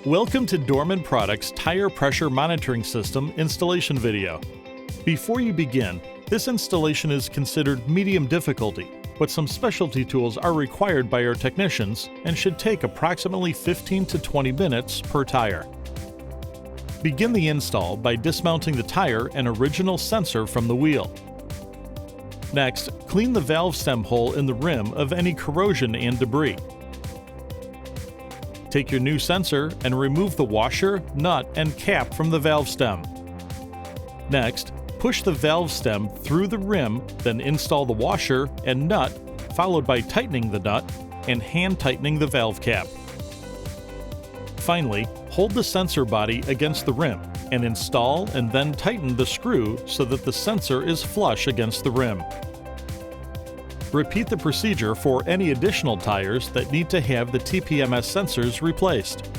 Welcome to Dorman Products Tire Pressure Monitoring System installation video. Before you begin, this installation is considered medium difficulty, but some specialty tools are required by our technicians and should take approximately 15 to 20 minutes per tire. Begin the install by dismounting the tire and original sensor from the wheel. Next, clean the valve stem hole in the rim of any corrosion and debris. Take your new sensor and remove the washer, nut, and cap from the valve stem. Next, push the valve stem through the rim, then install the washer and nut, followed by tightening the nut and hand tightening the valve cap. Finally, hold the sensor body against the rim and install and then tighten the screw so that the sensor is flush against the rim. Repeat the procedure for any additional tires that need to have the TPMS sensors replaced.